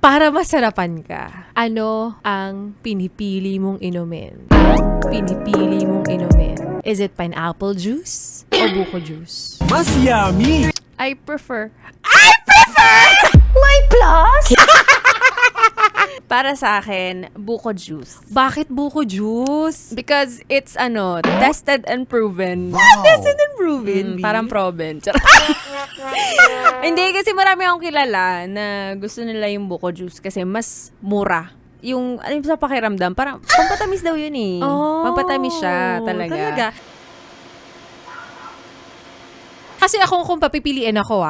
Para masarapan ka, ano ang pinipili mong inumin? Ang pinipili mong inumin. Is it pineapple juice o buko juice? Mas yummy! I prefer May plus? Para sa akin, buko juice. Bakit buko juice? Because it's tested and proven. Tested and proven. Parang proven. Hindi, kasi marami akong kilala na gusto nila yung buko juice kasi mas mura. Yung, sa pakiramdam, parang pampatamis daw yun eh. Pampatamis siya talaga. Kasi ako kung papipiliin ako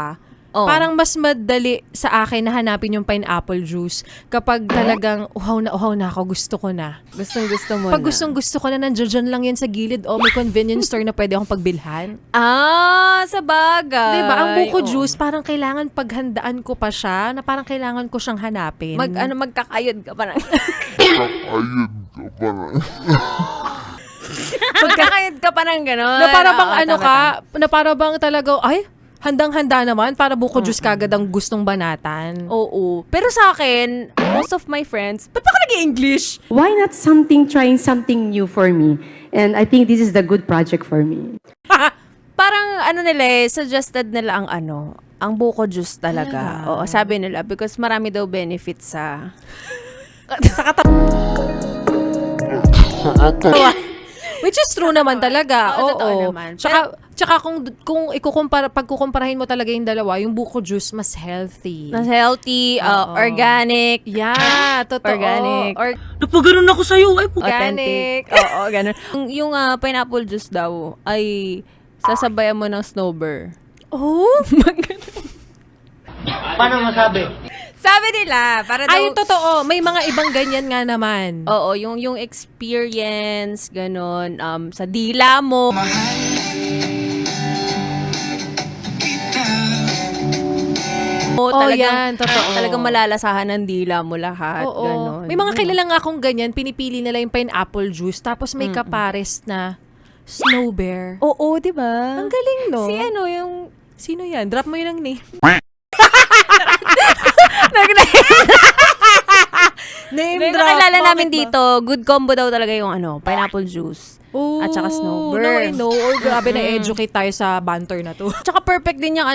parang mas madali sa akin na hanapin yung pineapple juice kapag talagang uhaw na ako, gusto ko na. Gustong-gusto mo Pag na. gustong-gusto ko na, nandiyan lang yan sa gilid o may convenience store na pwede akong pagbilhan. Sa bagay. Diba? Ang buko Oo. juice, parang kailangan paghandaan ko pa siya, na parang kailangan ko siyang hanapin. Magkakayod ka parang. Kakayod ka pa na. Magkakayod ka pa ng gano'n. na para bang Oo, tama. na para bang talaga, ay, handang-handa naman para buko juice kagad ang gustong banatan. Oo. Pero sa akin, most of my friends, ba't ba ka nag-English? Why not trying something new for me? And I think this is the good project for me. Parang suggested nila ang buko juice talaga. Oo, sabi nila because marami daw benefits sa Which is true naman talaga. Oo, totoo Oo. naman. Tsaka kung pagkukumparahin mo talaga yung dalawa, yung buko juice mas healthy. mas healthy, organic. Yeah, totoo. Organic. Napaganon ako sa'yo. Ay, Authentic. Oo, ganun. Yung pineapple juice daw ay sasabayan mo ng snowbird. Oh? Paano masabi? Sabi nila, para daw... Ay, totoo. May mga ibang ganyan nga naman. Oo, yung experience, ganun, sa dila mo. Yan, totoo. Talagang malalasahan ng dila mo lahat, Oo. ganun. May mga kilala nga akong ganyan, pinipili nila yung pineapple juice, tapos may kapares na snow bear. Oo, di ba? Ang galing, no? Si yung... Sino yan? Drop mo yun ang name. Name May drop. nakilala Bakit namin ba? dito, good combo daw talaga yung pineapple juice. At saka snowbird. No, I know. Grabe na-educate tayo sa banter na to. Tsaka perfect din yung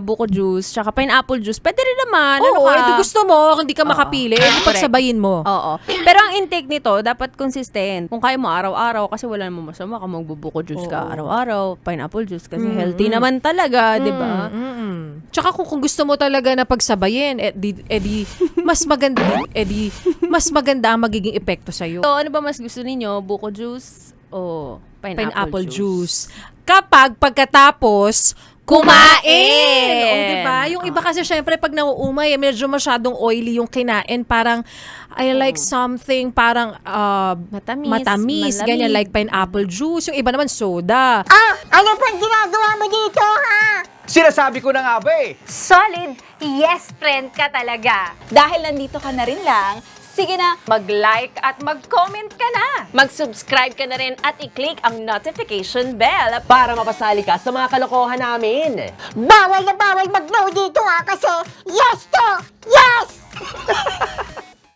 buko juice, tsaka pineapple juice. Pwede rin naman. Oo, ka? edi gusto mo, hindi ka makapili, edi pagsabayin mo. Oo. Pero ang intake nito, dapat consistent. Kung kaya mo araw-araw, kasi wala namang masama ka magbubuko juice ka araw-araw, pineapple juice, kasi healthy naman talaga, di ba? Tsaka kung gusto mo talaga na pagsabayin, edi mas maganda ang magiging epekto sa'yo. So, ano ba mas gusto ninyo? Buko juice o pineapple juice? Kapag pagkatapos kumain! O, Kumain! diba? Yung iba kasi syempre pag nauumay, medyo masyadong oily yung kinain. Parang, I like something parang Matamis, matamis, malamig. ganyan, like pineapple juice. Yung iba naman soda. Ano bang ginagawa mo dito, ha? Sinasabi ko na nga ba eh. Solid yes friend ka talaga. Dahil nandito ka na rin lang, sige na, mag-like at mag-comment ka na. Mag-subscribe ka na rin at i-click ang notification bell. Para mapasali ka sa mga kalokohan namin. Bawal na bawal mag-no dito, ha? Kasi yes to yes!